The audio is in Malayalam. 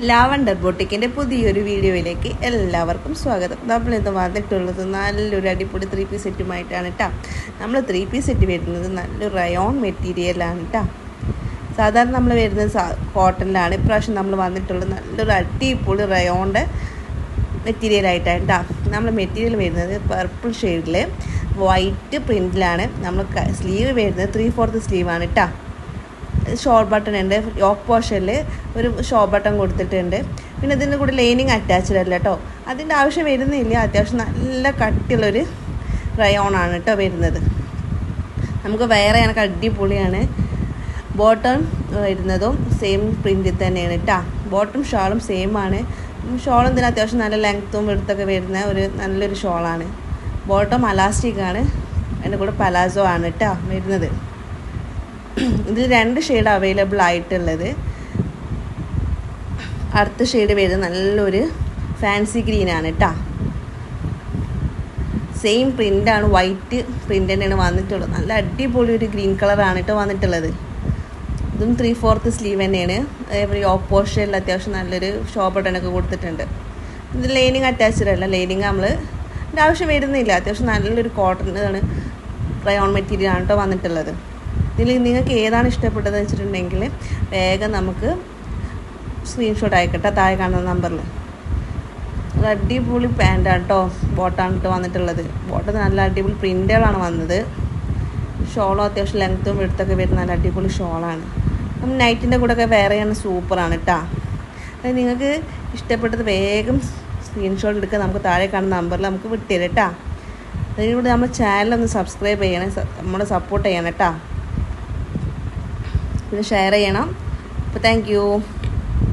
ലാവണ്ടർ ബൊട്ടിക്കിൻ്റെ പുതിയൊരു വീഡിയോയിലേക്ക് എല്ലാവർക്കും സ്വാഗതം. നമ്മളിന്ന് വന്നിട്ടുള്ളത് നല്ലൊരു അടിപൊളി 3 പീസ് സെറ്റുമായിട്ടാണ് കേട്ടോ. നമ്മൾ 3 പീസ് സെറ്റ് വരുന്നത് നല്ലൊരു റയോൺ മെറ്റീരിയലാണ് കേട്ടോ. സാധാരണ നമ്മൾ വരുന്നത് കോട്ടണിലാണ്. ഇപ്രാവശ്യം നമ്മൾ വന്നിട്ടുള്ളത് നല്ലൊരു അടിപൊളി റയോണിൻ്റെ മെറ്റീരിയലായിട്ടാണ് കേട്ടോ. നമ്മൾ മെറ്റീരിയൽ വരുന്നത് പർപ്പിൾ ഷെയ്ഡിൽ വൈറ്റ് പ്രിൻറ്റിലാണ്. നമ്മൾ സ്ലീവ് വരുന്നത് 3/4 സ്ലീവാണ് കേട്ടോ. ഷോർട്ട് ബട്ടൺ ഉണ്ട്. യോക്ക് പോർഷനിൽ ഒരു ഷോർട്ട് ബട്ടൺ കൊടുത്തിട്ടുണ്ട്. പിന്നെ ഇതിൻ്റെ കൂടെ ലൈനിങ് അറ്റാച്ച്ഡ് അല്ല കേട്ടോ. അതിൻ്റെ ആവശ്യം വരുന്നില്ല. അത്യാവശ്യം നല്ല കട്ടിയുള്ളൊരു റയോണാണ് കേട്ടോ വരുന്നത്. നമുക്ക് വേറെ കണക്ക് അടിപൊളിയാണ്. ബോട്ടം വരുന്നതും സെയിം പ്രിൻറ്റിൽ തന്നെയാണ് കേട്ടോ. ബോട്ടം ഷോളും സെയിം ആണ്. ഷോളും ഇതിന് അത്യാവശ്യം നല്ല ലെങ്ത്തും എടുത്തൊക്കെ വരുന്ന ഒരു നല്ലൊരു ഷോളാണ്. ബോട്ടം അലാസ്റ്റിക്കാണ്. അതിൻ്റെ കൂടെ പലാസോ ആണ് കേട്ടോ വരുന്നത്. ഇതിൽ 2 ഷെയ്ഡ് അവൈലബിൾ ആയിട്ടുള്ളത്. അടുത്ത ഷെയ്ഡ് വരുന്നത് നല്ലൊരു ഫാൻസി ഗ്രീനാണ് കേട്ടോ. സെയിം പ്രിൻ്റാണ്, വൈറ്റ് പ്രിൻ്റ് തന്നെയാണ് വന്നിട്ടുള്ളത്. നല്ല അടിപൊളി ഒരു ഗ്രീൻ കളറാണ് കേട്ടോ വന്നിട്ടുള്ളത്. ഇതും 3/4 സ്ലീവ് തന്നെയാണ്. അതേപോലെ ഓപ്പോഷനിൽ അത്യാവശ്യം നല്ലൊരു ഷോപ്പ് ബട്ടണൊക്കെ കൊടുത്തിട്ടുണ്ട്. ഇത് ലൈനിങ് അറ്റാച്ച്ഡ് അല്ല. ലൈനിങ് നമ്മൾ ഇതിൻ്റെ ആവശ്യം വരുന്നില്ല. അത്യാവശ്യം നല്ലൊരു കോട്ടൺ റയോൺ മെറ്റീരിയൽ ആണ് കേട്ടോ വന്നിട്ടുള്ളത്. ഇതിൽ നിങ്ങൾക്ക് ഏതാണ് ഇഷ്ടപ്പെട്ടതെന്ന് വെച്ചിട്ടുണ്ടെങ്കിൽ വേഗം നമുക്ക് സ്ക്രീൻഷോട്ട് അയക്കട്ടെ താഴെ കാണുന്ന നമ്പറിൽ. ഒരു അടിപൊളി പാൻറ്റാണ് കേട്ടോ. ബോട്ടാണ് കേട്ടോ വന്നിട്ടുള്ളത്. ബോട്ടത്തിൽ നല്ല അടിപൊളി പ്രിൻ്റുകളാണ് വന്നത്. ഷോളും അത്യാവശ്യം ലെങ്ത്തും എടുത്തൊക്കെ വരുന്ന നല്ല അടിപൊളി ഷോളാണ്. നൈറ്റിൻ്റെ കൂടെയൊക്കെ വേറെയാണ്, സൂപ്പറാണ് കേട്ടോ. അത് നിങ്ങൾക്ക് ഇഷ്ടപ്പെട്ടത് വേഗം സ്ക്രീൻഷോട്ട് എടുക്കുക. നമുക്ക് താഴെ കാണുന്ന നമ്പറിൽ നമുക്ക് വിട്ടുതരാം കേട്ടോ. അതിലൂടെ നമ്മുടെ ചാനലൊന്ന് സബ്സ്ക്രൈബ് ചെയ്യണം, നമ്മളെ സപ്പോർട്ട് ചെയ്യണം കേട്ടോ. പിന്നെ ഷെയർ ചെയ്യണം. അപ്പോൾ താങ്ക് യു.